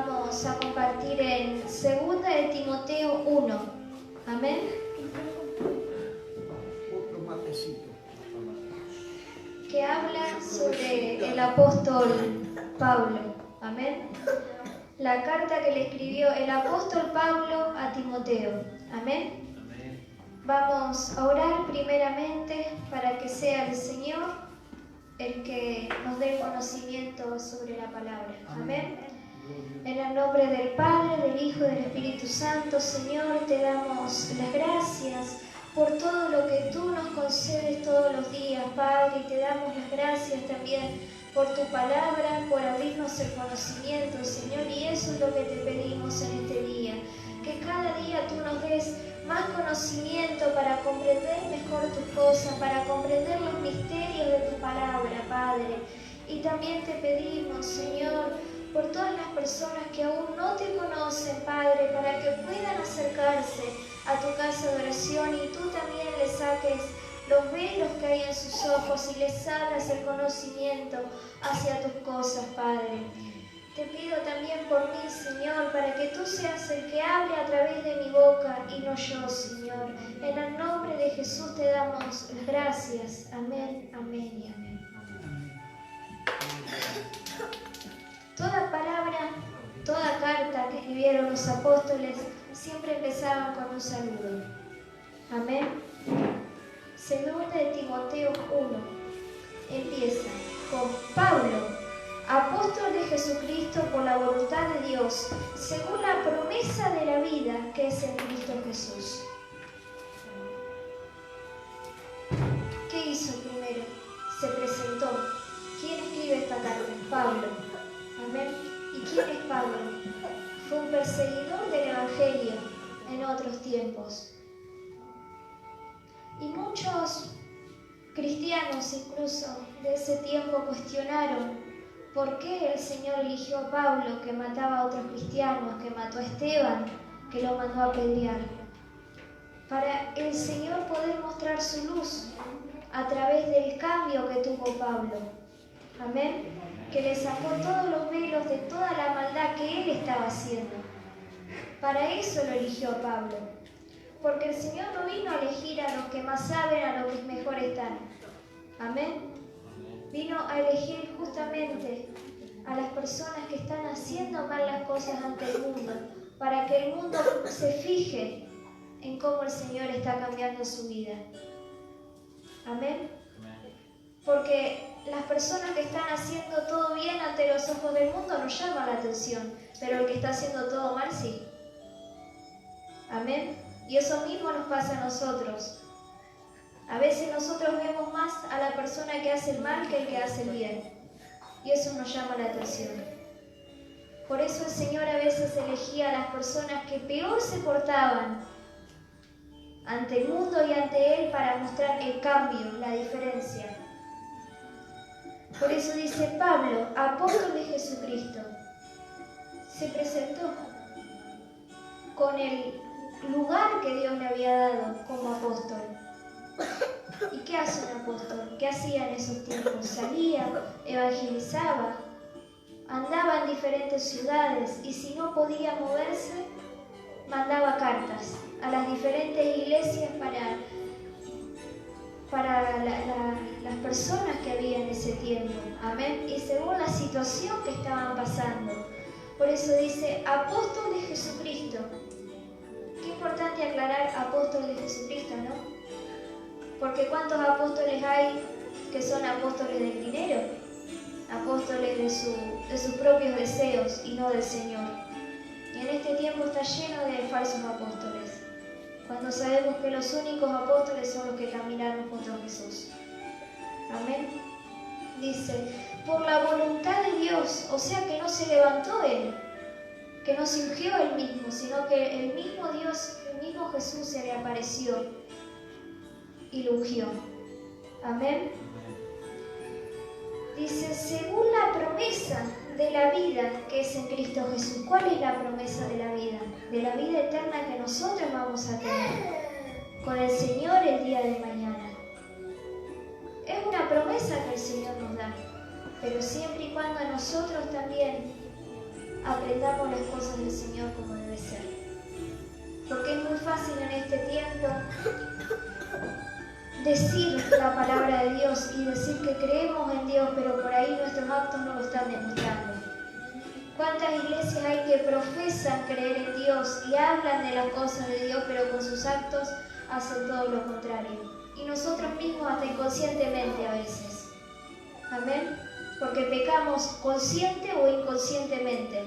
vamos a compartir en 2 de Timoteo 1. Amén. Otro matecito. Que habla sobre el apóstol Pablo. Amén. La carta que le escribió el apóstol Pablo a Timoteo. Amén. Vamos a orar primeramente para que sea el Señor el que nos dé conocimiento sobre la palabra. Amén. En el nombre del Padre, del Hijo y del Espíritu Santo, Señor, te damos las gracias por todo lo que tú nos concedes todos los días, Padre, y te damos las gracias también por tu palabra, por abrirnos el conocimiento, Señor, y eso es lo que te pedimos en este día, que cada día tú nos des más conocimiento para comprender mejor tus cosas, para comprender los misterios de tu palabra, Padre. Y también te pedimos, Señor, por todas las personas que aún no te conocen, Padre, para que puedan acercarse a tu casa de oración y tú también les saques los velos que hay en sus ojos y les abras el conocimiento hacia tus cosas, Padre. Te pido también por mí, Señor, para que tú seas el que hable a través de mi boca y no yo, Señor. En el nombre de Jesús te damos las gracias. Amén, amén y amén. Toda palabra, toda carta que escribieron los apóstoles siempre empezaban con un saludo. Amén. 2 de Timoteo 1 empieza con Pablo, apóstol de Jesucristo por la voluntad de Dios, según la promesa de la vida que es en Cristo Jesús. ¿Qué hizo primero? Se presentó. ¿Quién escribe esta carta? Pablo. Amén. ¿Y quién es Pablo? Fue un perseguidor del Evangelio en otros tiempos. Y muchos cristianos incluso de ese tiempo cuestionaron por qué el Señor eligió a Pablo, que mataba a otros cristianos, que mató a Esteban, que lo mandó a apedrear. Para el Señor poder mostrar su luz a través del cambio que tuvo Pablo. Amén. Que le sacó todos los velos de toda la maldad que él estaba haciendo. Para eso lo eligió a Pablo. Porque el Señor no vino a elegir a los que más saben, a los que mejor están. Amén. Vino a elegir justamente a las personas que están haciendo mal las cosas ante el mundo, para que el mundo se fije en cómo el Señor está cambiando su vida. Amén. Porque las personas que están haciendo todo bien ante los ojos del mundo no llaman la atención, pero el que está haciendo todo mal sí. Amén. Y eso mismo nos pasa a nosotros. A veces nosotros vemos más a la persona que hace el mal que el que hace el bien. Y eso nos llama la atención. Por eso el Señor a veces elegía a las personas que peor se portaban ante el mundo y ante Él para mostrar el cambio, la diferencia. Por eso dice Pablo, apóstol de Jesucristo, se presentó con el lugar que Dios le había dado como apóstol. ¿Y qué hace un apóstol? ¿Qué hacía en esos tiempos? Salía, evangelizaba, andaba en diferentes ciudades y si no podía moverse, mandaba cartas a las diferentes iglesias para las personas que había en ese tiempo. Amén. Y según la situación que estaban pasando. Por eso dice apóstol de Jesucristo. Qué importante aclarar apóstol de Jesucristo, ¿no? Porque ¿cuántos apóstoles hay que son apóstoles del dinero? Apóstoles de sus propios deseos y no del Señor. Y en este tiempo está lleno de falsos apóstoles. Cuando sabemos que los únicos apóstoles son los que caminaron junto a Jesús. Amén. Dice, por la voluntad de Dios, o sea que no se levantó Él, que no se ungió Él mismo, sino que el mismo Dios, el mismo Jesús se le apareció y lo ungió. Amén. Dice, según la promesa de la vida que es en Cristo Jesús. ¿Cuál es la promesa de la vida? De la vida eterna que nosotros vamos a tener con el Señor el día de mañana. Es una promesa que el Señor nos da, pero siempre y cuando nosotros también aprendamos las cosas del Señor como debe ser. Porque es muy fácil en este tiempo decir la palabra de Dios y decir que creemos en Dios, pero por ahí nuestros actos no lo están demostrando. ¿Cuántas iglesias hay que profesan creer en Dios y hablan de las cosas de Dios, pero con sus actos hacen todo lo contrario? Y nosotros mismos hasta inconscientemente a veces. Amén. Porque pecamos consciente o inconscientemente.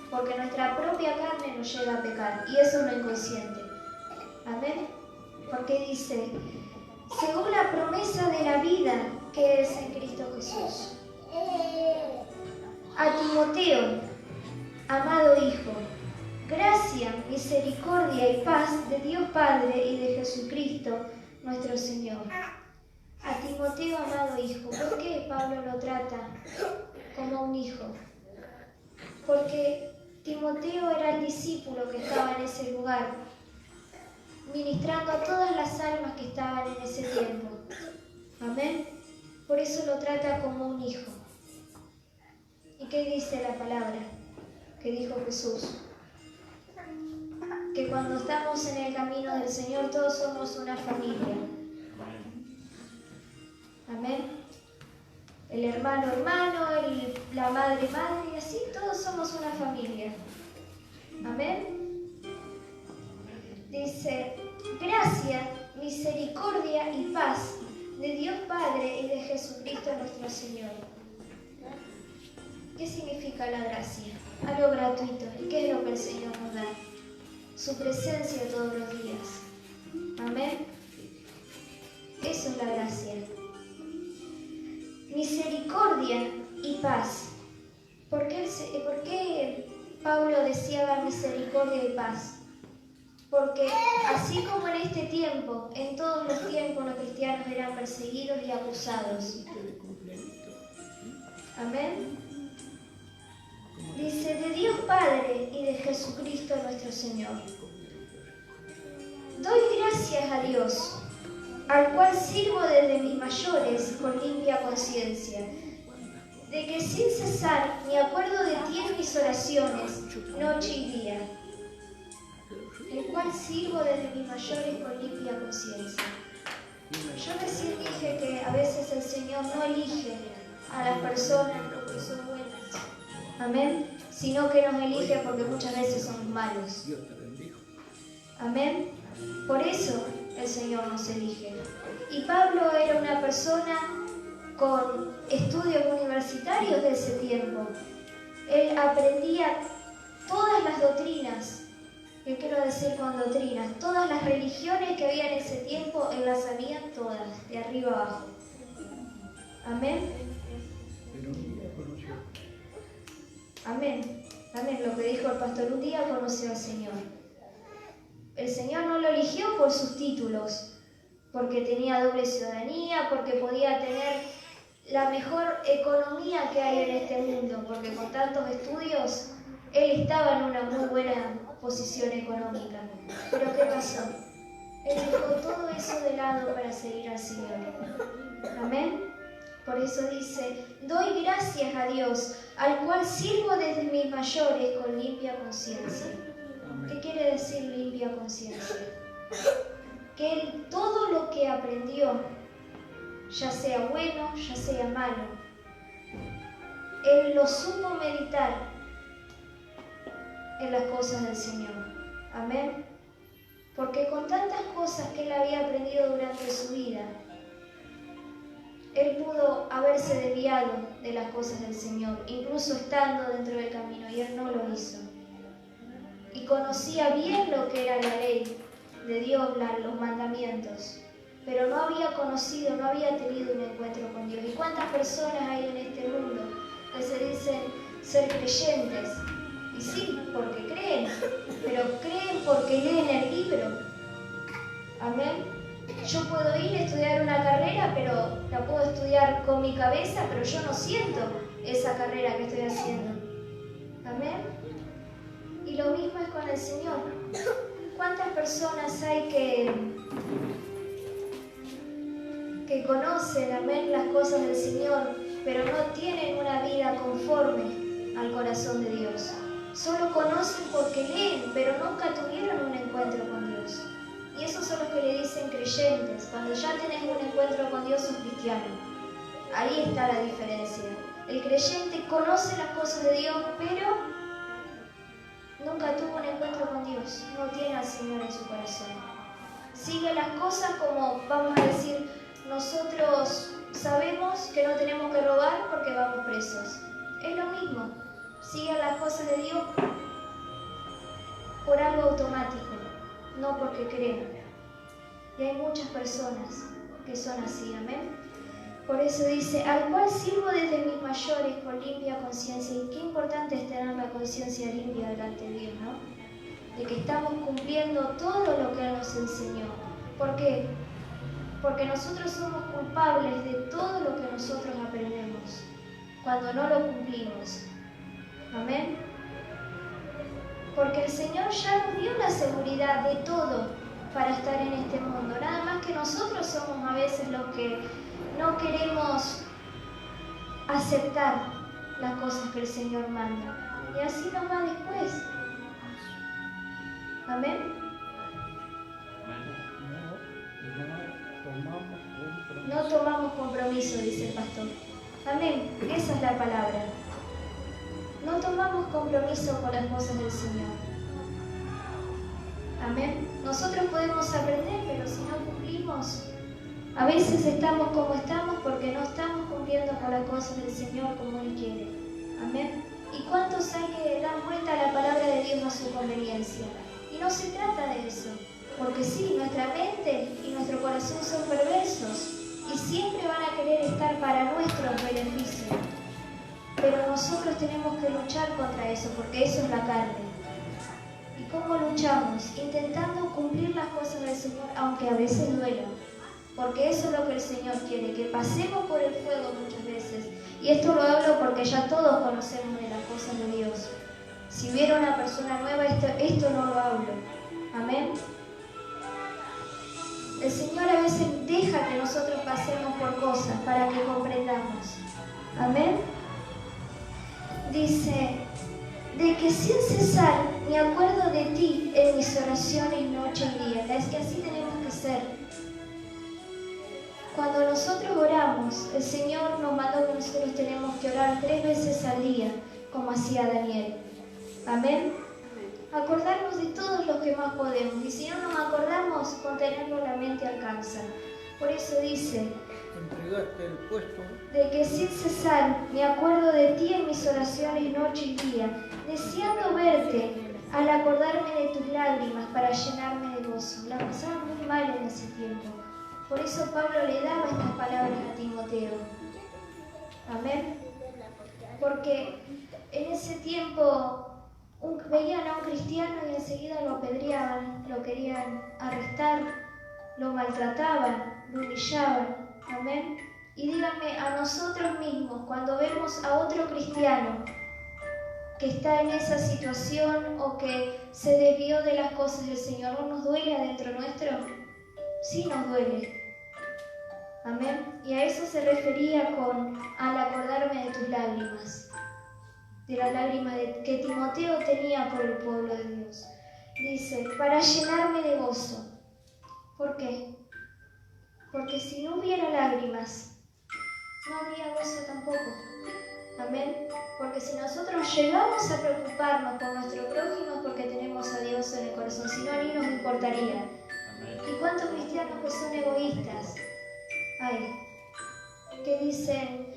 Porque nuestra propia carne nos llega a pecar. Y eso es lo inconsciente. Amén. Porque dice, según la promesa de la vida que es en Cristo Jesús. A Timoteo, amado Hijo, gracia, misericordia y paz de Dios Padre y de Jesucristo, nuestro Señor. A Timoteo, amado Hijo. ¿Por qué Pablo lo trata como un hijo? Porque Timoteo era el discípulo que estaba en ese lugar, ministrando a todas las almas que estaban en ese tiempo. Amén. Por eso lo trata como un hijo. ¿Y qué dice la palabra que dijo Jesús? Que cuando estamos en el camino del Señor todos somos una familia. Amén. El hermano, la madre, y así todos somos una familia. Amén. Dice, gracia, misericordia y paz de Dios Padre y de Jesucristo nuestro Señor. ¿Qué significa la gracia? Algo gratuito. ¿Y qué es lo que el Señor nos da? Su presencia todos los días. Amén. Eso es la gracia. Misericordia y paz. ¿Por qué Pablo deseaba misericordia y paz? Porque así como en este tiempo, en todos los tiempos los cristianos eran perseguidos y acusados. Amén. Dice, de Dios Padre y de Jesucristo nuestro Señor. Doy gracias a Dios, al cual sirvo desde mis mayores con limpia conciencia, de que sin cesar me acuerdo de ti en mis oraciones, noche y día, el cual sirvo desde mis mayores con limpia conciencia. Yo recién dije que a veces el Señor no elige a las personas porque son buenas, amén, sino que nos elige porque muchas veces somos malos. Amén. Por eso el Señor nos elige. Y Pablo era una persona con estudios universitarios de ese tiempo. Él aprendía todas las doctrinas. ¿Qué quiero decir con doctrinas? Todas las religiones que había en ese tiempo, él las sabía todas, de arriba abajo. Amén. Amén. Amén. Lo que dijo el pastor, un día conoció al Señor. El Señor no lo eligió por sus títulos, porque tenía doble ciudadanía, porque podía tener la mejor economía que hay en este mundo, porque con tantos estudios, él estaba en una muy buena posición económica. Pero ¿qué pasó? Él dejó todo eso de lado para seguir al Señor. Amén. Por eso dice, doy gracias a Dios, al cual sirvo desde mis mayores con limpia conciencia. ¿Qué quiere decir limpia conciencia? Que él todo lo que aprendió, ya sea bueno, ya sea malo, él lo supo meditar en las cosas del Señor. Amén. Porque con tantas cosas que él había aprendido durante su vida, él pudo haberse desviado de las cosas del Señor, incluso estando dentro del camino, y él no lo hizo. Y conocía bien lo que era la ley de Dios, los mandamientos, pero no había conocido, no había tenido un encuentro con Dios. ¿Y cuántas personas hay en este mundo que se dicen ser creyentes? Y sí, porque creen, pero creen porque leen el libro. Amén. Yo puedo ir a estudiar una carrera, pero la puedo estudiar con mi cabeza, pero yo no siento esa carrera que estoy haciendo. Amén. Y lo mismo es con el Señor. ¿Cuántas personas hay que conocen, amén, las cosas del Señor, pero no tienen una vida conforme al corazón de Dios? Solo conocen porque leen, pero nunca tuvieron un encuentro con Dios. Y esos son los que le dicen creyentes. Cuando ya tenés un encuentro con Dios, sos cristiano. Ahí está la diferencia. El creyente conoce las cosas de Dios, pero nunca tuvo un encuentro con Dios. No tiene al Señor en su corazón. Sigue las cosas como, vamos a decir, nosotros sabemos que no tenemos que robar porque vamos presos. Es lo mismo. Siguen las cosas de Dios por algo automático, no porque creen. Y hay muchas personas que son así, amén. Por eso dice, al cual sirvo desde mis mayores con limpia conciencia. Y qué importante es tener la conciencia limpia delante de Dios, ¿no? De que estamos cumpliendo todo lo que Él nos enseñó. ¿Por qué? Porque nosotros somos culpables de todo lo que nosotros aprendemos cuando no lo cumplimos. Amén. Porque el Señor ya nos dio la seguridad de todo para estar en este mundo. Nada más que nosotros somos a veces los que no queremos aceptar las cosas que el Señor manda. Y así nos va después. Amén. No tomamos compromiso, dice el pastor. Amén. Esa es la palabra. No tomamos compromiso con las cosas del Señor. Amén. Nosotros podemos aprender, pero si no cumplimos, a veces estamos como estamos porque no estamos cumpliendo con las cosas del Señor como Él quiere. Amén. ¿Y cuántos hay que dar vuelta a la palabra de Dios a su conveniencia? Y no se trata de eso, porque sí, nuestra mente y nuestro corazón son perversos y siempre van a querer estar para nuestros beneficios. Pero nosotros tenemos que luchar contra eso, porque eso es la carne. ¿Y cómo luchamos? Intentando cumplir las cosas del Señor, aunque a veces duelan. Porque eso es lo que el Señor quiere, que pasemos por el fuego muchas veces. Y esto lo hablo porque ya todos conocemos de las cosas de Dios. Si hubiera una persona nueva, esto no lo hablo. Amén. El Señor a veces deja que nosotros pasemos por cosas para que comprendamos. Amén. Dice, de que sin cesar me acuerdo de ti en mis oraciones noche y día. Es que así tenemos que ser. Cuando nosotros oramos, el Señor nos mandó que nosotros tenemos que orar 3 veces al día, como hacía Daniel. Amén. Acordarnos de todos los que más podemos. Y si no nos acordamos, con tenerlo la mente alcanza. Por eso dice, entregaste el puesto, de que sin cesar me acuerdo de ti en mis oraciones noche y día, deseando verte al acordarme de tus lágrimas para llenarme de gozo. La pasaba muy mal en ese tiempo. Por eso Pablo le daba estas palabras a Timoteo. Amén. Porque en ese tiempo veían a un cristiano y enseguida lo apedreaban, lo querían arrestar, lo maltrataban, lo humillaban. Amén. Y díganme, a nosotros mismos, cuando vemos a otro cristiano que está en esa situación o que se desvió de las cosas del Señor, ¿no nos duele adentro nuestro? Sí nos duele. Amén. Y a eso se refería con al acordarme de tus lágrimas, de las lágrimas que Timoteo tenía por el pueblo de Dios. Dice, para llenarme de gozo. ¿Por qué? Porque si no hubiera lágrimas, no habría gozo tampoco. Amén. Porque si nosotros llegamos a preocuparnos por nuestro prójimo es porque tenemos a Dios en el corazón, si no, ni nos importaría. Amén. ¿Y cuántos cristianos que son egoístas hay? Que dicen,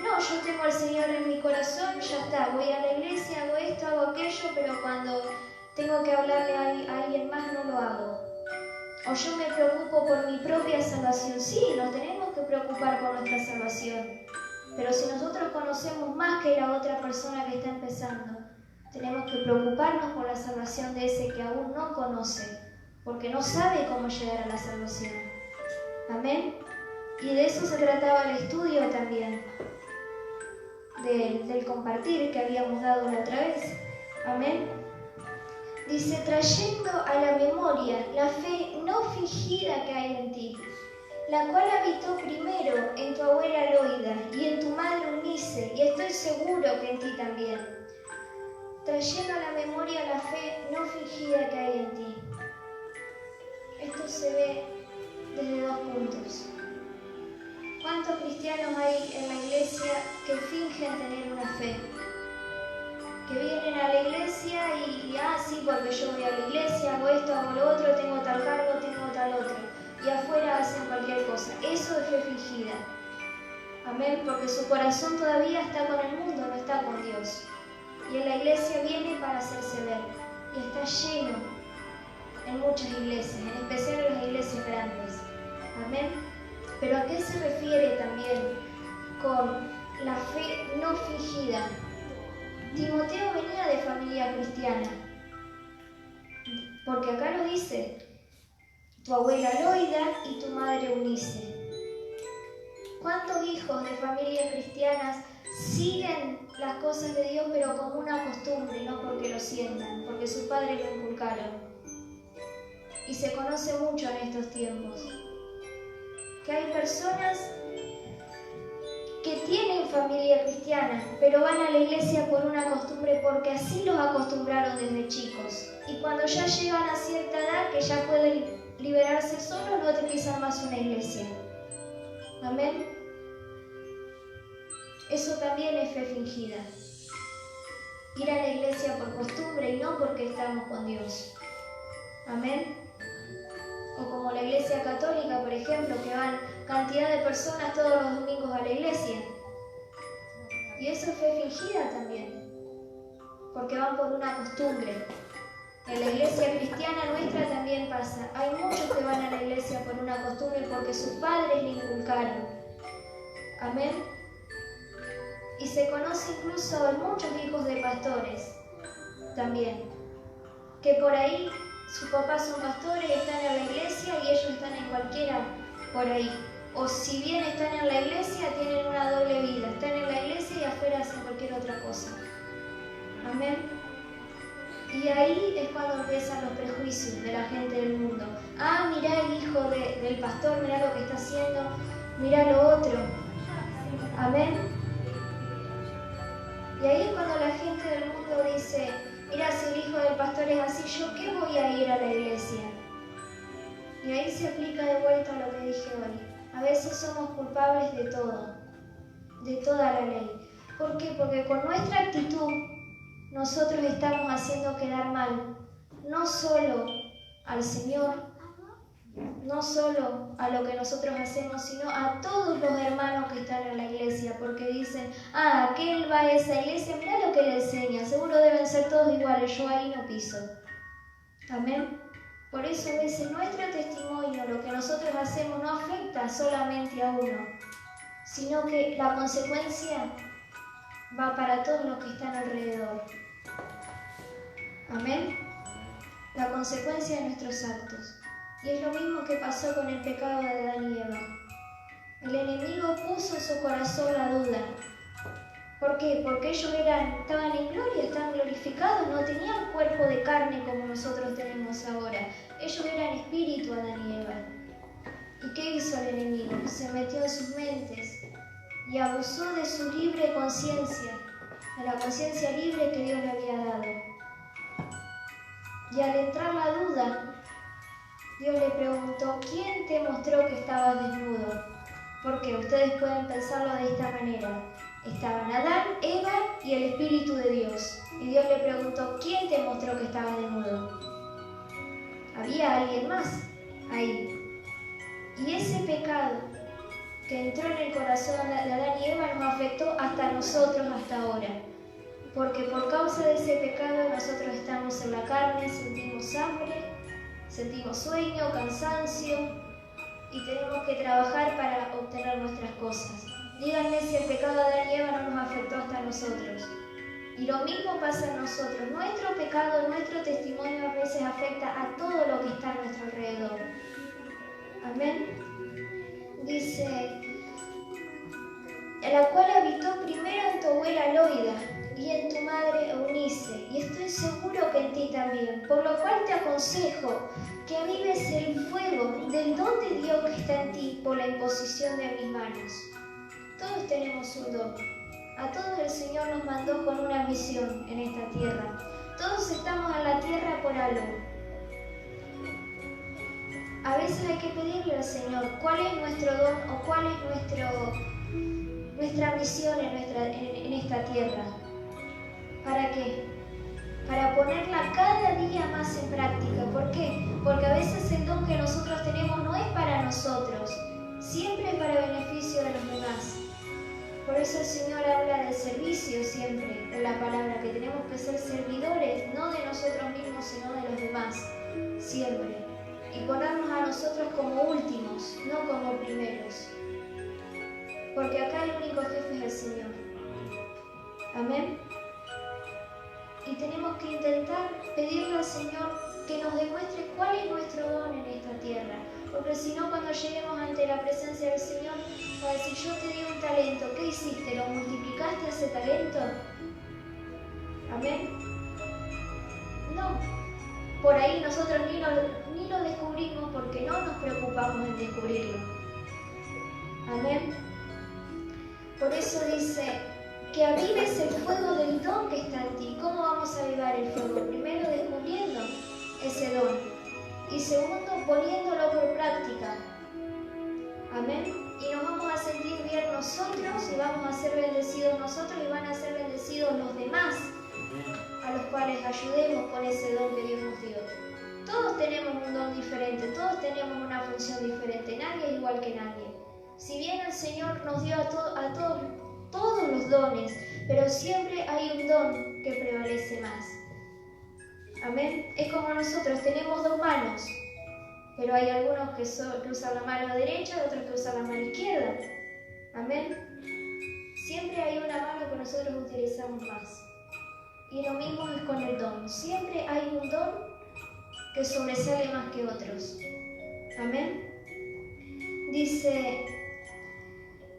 no, yo tengo al Señor en mi corazón, ya está, voy a la iglesia, hago esto, hago aquello, pero cuando tengo que hablarle a alguien más no lo hago. O yo me preocupo por mi propia salvación. Sí, nos tenemos que preocupar por nuestra salvación. Pero si nosotros conocemos más que la otra persona que está empezando, tenemos que preocuparnos por la salvación de ese que aún no conoce, porque no sabe cómo llegar a la salvación. Amén. Y de eso se trataba el estudio también, del compartir que habíamos dado la otra vez. Amén. Dice, trayendo a la memoria la fe no fingida que hay en ti, la cual habitó primero en tu abuela Loida y en tu madre Eunice, y estoy seguro que en ti también. trayendo a la memoria la fe no fingida que hay en ti. Esto se ve desde dos puntos. ¿Cuántos cristianos hay en la iglesia que fingen tener una fe? Que vienen a la iglesia y sí, porque yo voy a la iglesia, hago esto, hago lo otro, tengo tal cargo, tengo tal otro. Y afuera hacen cualquier cosa. Eso es fe fingida. Amén, porque su corazón todavía está con el mundo, no está con Dios. Y en la iglesia viene para hacerse ver. Y está lleno en muchas iglesias, en especial en las iglesias grandes. Amén. Pero ¿a qué se refiere también con la fe no fingida? Timoteo venía de familia cristiana, porque acá lo dice, tu abuela Loida y tu madre Eunice. ¿Cuántos hijos de familias cristianas siguen las cosas de Dios pero como una costumbre, no porque lo sientan, porque sus padres lo inculcaron? Y se conoce mucho en estos tiempos que hay personas que tienen familia cristiana, pero van a la iglesia por una costumbre porque así los acostumbraron desde chicos. Y cuando ya llegan a cierta edad, que ya pueden liberarse solos, no te pisan más una iglesia. Amén. Eso también es fe fingida. Ir a la iglesia por costumbre y no porque estamos con Dios. Amén. O como la iglesia católica, por ejemplo, que van cantidad de personas todos los domingos a la iglesia. Y eso es fe fingida también, porque van por una costumbre. En la iglesia cristiana nuestra también pasa. Hay muchos que van a la iglesia por una costumbre porque sus padres le inculcaron. Amén. Y se conoce incluso a muchos hijos de pastores también, que por ahí sus papás son pastores y están en la iglesia y ellos están en cualquiera por ahí. O si bien están en la iglesia, tienen una doble vida. Están en la iglesia y afuera hacen cualquier otra cosa. Amén. Y ahí es cuando empiezan los prejuicios de la gente del mundo. Mirá el hijo del pastor, mirá lo que está haciendo, mirá lo otro. Amén. Y ahí es cuando la gente del mundo dice, mira, si el hijo del pastor es así, ¿yo qué voy a ir a la iglesia? Y ahí se aplica de vuelta a lo que dije hoy. A veces somos culpables de todo, de toda la ley. ¿Por qué? Porque con nuestra actitud nosotros estamos haciendo quedar mal, no solo al Señor, no solo a lo que nosotros hacemos, sino a todos los hermanos que están en la iglesia, porque dicen, aquel va a esa iglesia, mira lo que le enseña, seguro deben ser todos iguales, yo ahí no piso. Amén. Por eso a veces nuestro testimonio, lo que nosotros hacemos, no afecta solamente a uno, sino que la consecuencia va para todos los que están alrededor. Amén. La consecuencia de nuestros actos. Y es lo mismo que pasó con el pecado de Adán y Eva. El enemigo puso en su corazón la duda. ¿Por qué? Porque ellos estaban en gloria, estaban glorificados, no tenían cuerpo de carne como nosotros tenemos ahora. Ellos eran espíritu, Adán y Eva. ¿Y qué hizo el enemigo? Se metió en sus mentes y abusó de su libre conciencia, de la conciencia libre que Dios le había dado. Y al entrar la duda, Dios le preguntó, ¿quién te mostró que estabas desnudo? Porque ustedes pueden pensarlo de esta manera. Estaban Adán, Eva y el Espíritu de Dios. Y Dios le preguntó, ¿quién te mostró que estabas desnudo? Había alguien más ahí. Y ese pecado que entró en el corazón de Adán y Eva nos afectó hasta nosotros hasta ahora. Porque por causa de ese pecado nosotros estamos en la carne, sentimos hambre, sentimos sueño, cansancio y tenemos que trabajar para obtener nuestras cosas. Díganme si el pecado de Adán y Eva no nos afectó hasta nosotros. Y lo mismo pasa en nosotros. Nuestro pecado, nuestro testimonio a veces afecta a todo lo que está a nuestro alrededor. Amén. Dice, en la cual habitó primero en tu abuela Loida y en tu madre Eunice, y estoy seguro que en ti también, por lo cual te aconsejo que avives el fuego del don de Dios que está en ti por la imposición de mis manos. Todos tenemos un don. A todos el Señor nos mandó con una misión en esta tierra. Todos estamos en la tierra por algo. A veces hay que pedirle al Señor cuál es nuestro don o cuál es nuestra misión en esta tierra. ¿Para qué? Para ponerla cada día más en práctica. ¿Por qué? Porque a veces el don que nosotros tenemos no es para nosotros, siempre es para beneficio de los demás. Por eso el Señor habla del servicio siempre en la palabra, que tenemos que ser servidores, no de nosotros mismos, sino de los demás, siempre. Y ponernos a nosotros como últimos, no como primeros. Porque acá el único jefe es el Señor. Amén. Y tenemos que intentar pedirle al Señor que nos demuestre cuál es nuestro don en esta tierra. Porque si no, cuando lleguemos ante la presencia del Señor, va a decir: yo te di un talento, ¿qué hiciste? ¿Lo multiplicaste ese talento? Amén. No. Por ahí nosotros ni lo descubrimos porque no nos preocupamos en descubrirlo. Amén. Por eso dice: que avives el fuego del don que está en ti. ¿Cómo vamos a avivar el fuego? Primero, descubriendo ese don. Y segundo, poniéndolo por práctica. Amén. Y nos vamos a sentir bien nosotros y vamos a ser bendecidos nosotros y van a ser bendecidos los demás, a los cuales ayudemos con ese don que Dios nos dio. Todos tenemos un don diferente, todos tenemos una función diferente, nadie es igual que nadie. Si bien el Señor nos dio a todos los dones, pero siempre hay un don que prevalece más. Amén. Es como nosotros tenemos dos manos, pero hay algunos que usan la mano derecha y otros que usan la mano izquierda. Amén. Siempre hay una mano que nosotros utilizamos más. Y lo mismo es con el don. Siempre hay un don que sobresale más que otros. Amén. Dice: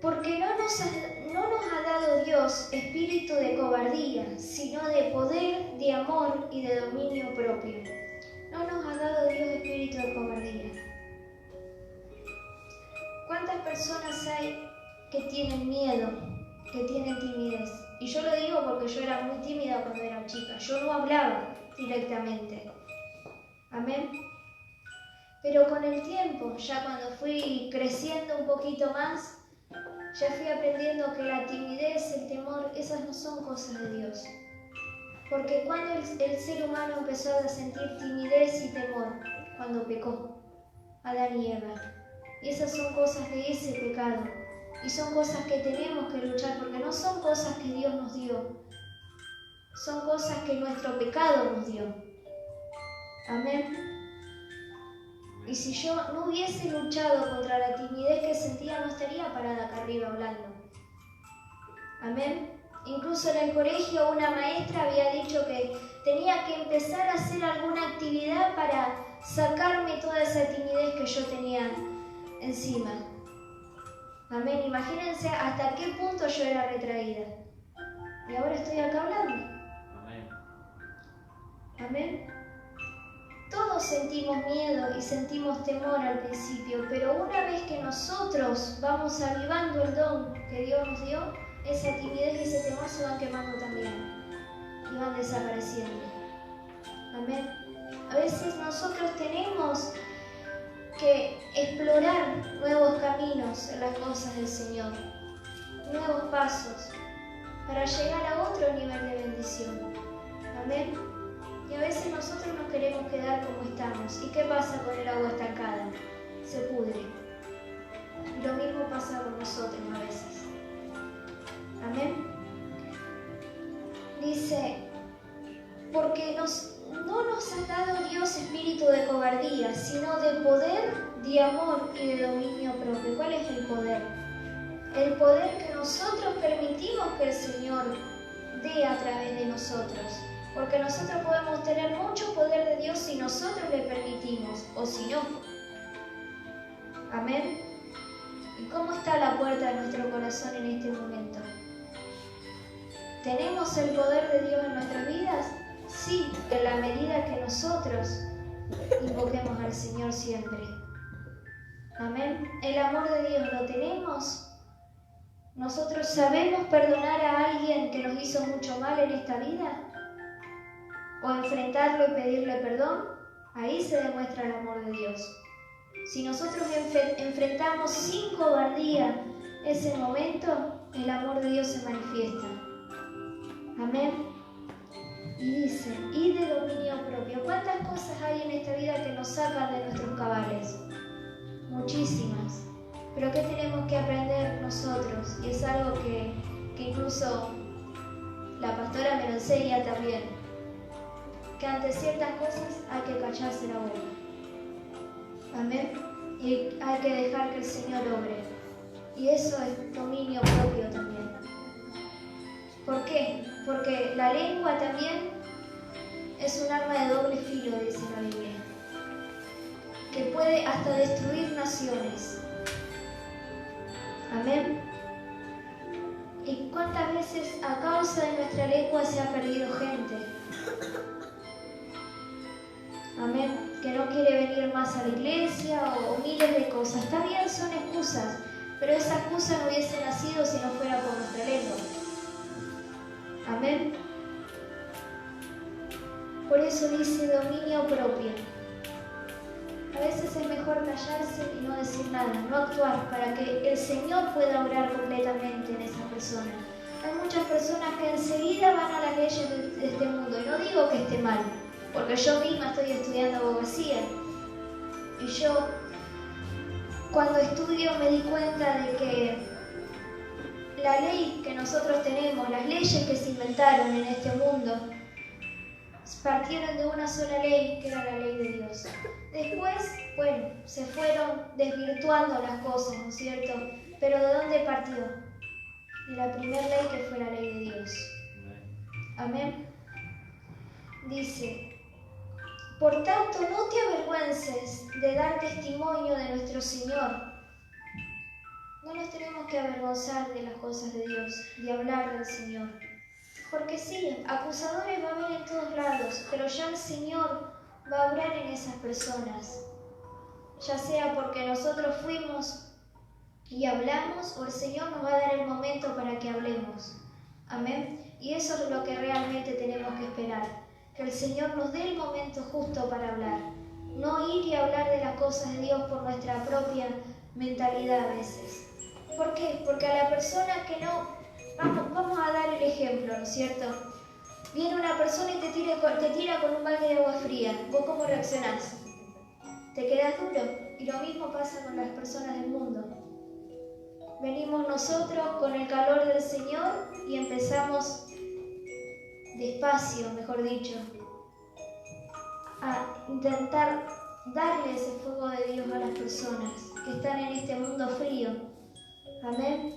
porque no nos ha dado Dios espíritu de cobardía, sino de poder, de amor y de dominio propio. No nos ha dado Dios espíritu de cobardía. ¿Cuántas personas hay que tienen miedo, que tienen timidez? Y yo lo digo porque yo era muy tímida cuando era chica. Yo no hablaba directamente. Amén. Pero con el tiempo, ya cuando fui creciendo un poquito más, ya fui aprendiendo que la timidez, el temor, esas no son cosas de Dios. Porque cuando el ser humano empezó a sentir timidez y temor, cuando pecó, Adán y Eva. Y esas son cosas de ese pecado. Y son cosas que tenemos que luchar, porque no son cosas que Dios nos dio. Son cosas que nuestro pecado nos dio. Amén. Y si yo no hubiese luchado contra la timidez que sentía, no estaría parada acá arriba hablando. Amén. Incluso en el colegio una maestra había dicho que tenía que empezar a hacer alguna actividad para sacarme toda esa timidez que yo tenía encima. Amén. Imagínense hasta qué punto yo era retraída. Y ahora estoy acá hablando. Amén. Amén. Todos sentimos miedo y sentimos temor al principio, pero una vez que nosotros vamos avivando el don que Dios nos dio, esa timidez y ese temor se van quemando también y van desapareciendo. Amén. A veces nosotros tenemos que explorar nuevos caminos en las cosas del Señor, nuevos pasos, para llegar a otro nivel de bendición. Amén. Y a veces nosotros nos queremos quedar como estamos. ¿Y qué pasa con el agua estancada? Se pudre. Y lo mismo pasa con nosotros a veces. Amén. Dice: porque no nos ha dado Dios espíritu de cobardía, sino de poder, de amor y de dominio propio. ¿Cuál es el poder? El poder que nosotros permitimos que el Señor dé a través de nosotros. Porque nosotros podemos tener mucho poder de Dios si nosotros le permitimos, o si no. Amén. ¿Y cómo está la puerta de nuestro corazón en este momento? ¿Tenemos el poder de Dios en nuestras vidas? Sí, en la medida que nosotros invoquemos al Señor siempre. Amén. ¿El amor de Dios lo tenemos? ¿Nosotros sabemos perdonar a alguien que nos hizo mucho mal en esta vida? o enfrentarlo y pedirle perdón, ahí se demuestra el amor de Dios. Si nosotros enfrentamos sin cobardía ese momento, el amor de Dios se manifiesta. Amén. Y dice, y de dominio propio. ¿Cuántas cosas hay en esta vida que nos sacan de nuestros cabales? Muchísimas. Pero ¿qué tenemos que aprender nosotros? Y es algo que incluso la pastora me lo enseña también. Que ante ciertas cosas hay que callarse la boca. Amén. Y hay que dejar que el Señor obre. Y eso es dominio propio también. ¿Por qué? Porque la lengua también es un arma de doble filo, dice la Biblia, que puede hasta destruir naciones. Amén. ¿Y cuántas veces a causa de nuestra lengua se ha perdido gente? Amén. Que no quiere venir más a la iglesia o miles de cosas. Está bien, son excusas, pero esa excusa no hubiese nacido si no fuera por nuestra lengua. Amén. Por eso dice dominio propio. A veces es mejor callarse y no decir nada, no actuar, para que el Señor pueda obrar completamente en esa persona. Hay muchas personas que enseguida van a las leyes de este mundo, y no digo que esté mal, porque yo misma estoy estudiando abogacía, y yo cuando estudio me di cuenta de que la ley que nosotros tenemos, las leyes que se inventaron en este mundo, partieron de una sola ley, que era la ley de Dios. Después, bueno, se fueron desvirtuando las cosas, ¿no es cierto? Pero ¿de dónde partió? De la primera ley, que fue la ley de Dios. Amén. Dice, por tanto, no te avergüences de dar testimonio de nuestro Señor. No nos tenemos que avergonzar de las cosas de Dios, de hablar del Señor. Porque sí, acusadores va a haber en todos lados, pero ya el Señor va a obrar en esas personas. Ya sea porque nosotros fuimos y hablamos, o el Señor nos va a dar el momento para que hablemos. Amén. Y eso es lo que realmente tenemos que esperar. Que el Señor nos dé el momento justo para hablar. No ir y hablar de las cosas de Dios por nuestra propia mentalidad a veces. ¿Por qué? Porque a la persona que no... Vamos a dar el ejemplo, ¿no es cierto? Viene una persona y te tira con un balde de agua fría. ¿Vos cómo reaccionás? Te quedás duro. Y lo mismo pasa con las personas del mundo. Venimos nosotros con el calor del Señor y empezamos despacio, mejor dicho, a intentar darle ese fuego de Dios a las personas que están en este mundo frío. Amén.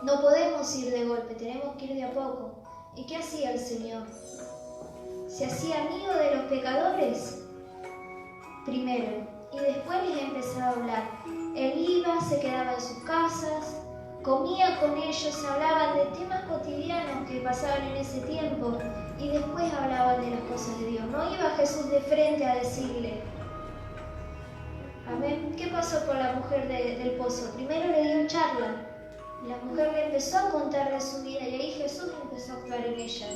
No podemos ir de golpe, tenemos que ir de a poco. ¿Y qué hacía el Señor? Se hacía amigo de los pecadores primero y después les empezaba a hablar. Él iba, se quedaba en sus casas, comía con ellos, hablaban de temas cotidianos que pasaban en ese tiempo y después hablaban de las cosas de Dios. No iba Jesús de frente a decirle. Amén. ¿Qué pasó con la mujer del pozo? Primero le dio charla. La mujer le empezó a contar de su vida y ahí Jesús empezó a actuar en ella.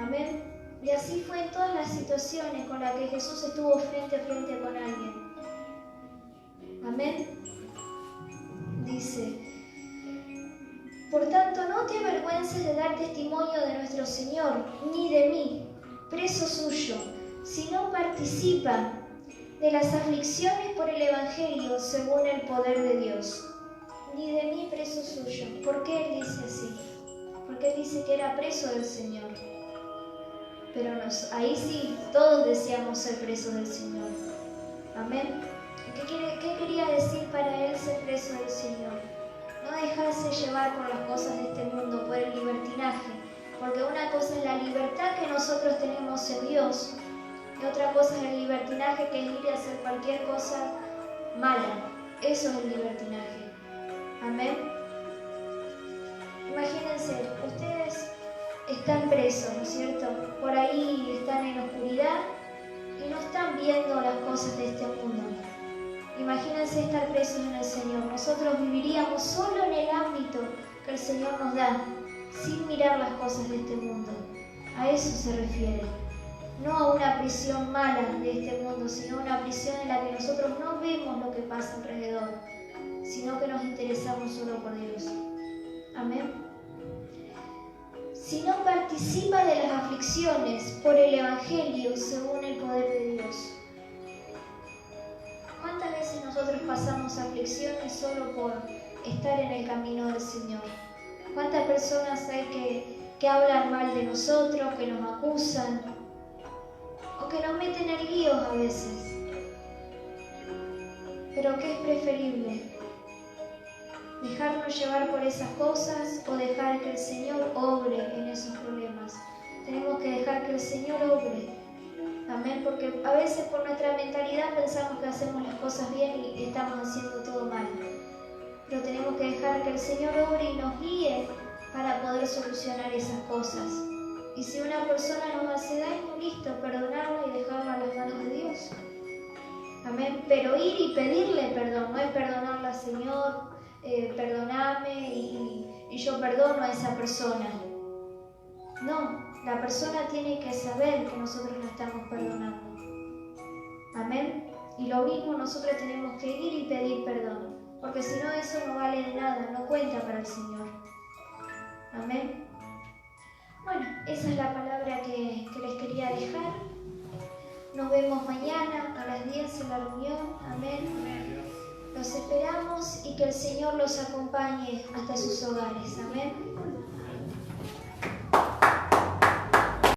Amén. Y así fue en todas las situaciones con las que Jesús estuvo frente a frente con alguien. Amén. Dice, por tanto, no te avergüences de dar testimonio de nuestro Señor, ni de mí, preso suyo, sino participa de las aflicciones por el Evangelio según el poder de Dios. Ni de mí, preso suyo. ¿Por qué Él dice así? Porque Él dice que era preso del Señor. Pero ahí sí, todos deseamos ser presos del Señor. Amén. ¿Qué quería decir para Él ser preso del Señor? No dejarse llevar por las cosas de este mundo, por el libertinaje. Porque una cosa es la libertad que nosotros tenemos en Dios, y otra cosa es el libertinaje, que es ir a hacer cualquier cosa mala. Eso es el libertinaje. Amén. Imagínense, ustedes están presos, ¿no es cierto? Por ahí están en oscuridad y no están viendo las cosas de este mundo. Imagínense estar presos en el Señor. Nosotros viviríamos solo en el ámbito que el Señor nos da, sin mirar las cosas de este mundo. A eso se refiere. No a una prisión mala de este mundo, sino a una prisión en la que nosotros no vemos lo que pasa alrededor, sino que nos interesamos solo por Dios. Amén. Si no participa de las aflicciones por el Evangelio según el poder de Dios. ¿Cuántas veces nosotros pasamos aflicciones solo por estar en el camino del Señor? ¿Cuántas personas hay que hablan mal de nosotros, que nos acusan o que nos meten en líos a veces? Pero ¿qué es preferible? ¿Dejarnos llevar por esas cosas o dejar que el Señor obre en esos problemas? Tenemos que dejar que el Señor obre. Amén, porque a veces por nuestra mentalidad pensamos que hacemos las cosas bien y estamos haciendo todo mal. Pero tenemos que dejar que el Señor obre y nos guíe para poder solucionar esas cosas. Y si una persona nos hace daño, listo, perdonarla y dejarla a las manos de Dios. Amén, pero ir y pedirle perdón, no es perdonarla, Señor, perdóname y yo perdono a esa persona. No, la persona tiene que saber que nosotros la estamos perdonando. Amén. Y lo mismo nosotros tenemos que ir y pedir perdón, porque si no eso no vale de nada, no cuenta para el Señor. Amén. Bueno, esa es la palabra que les quería dejar. Nos vemos mañana a las 10 en la reunión. Amén. Los esperamos y que el Señor los acompañe hasta sus hogares. Amén.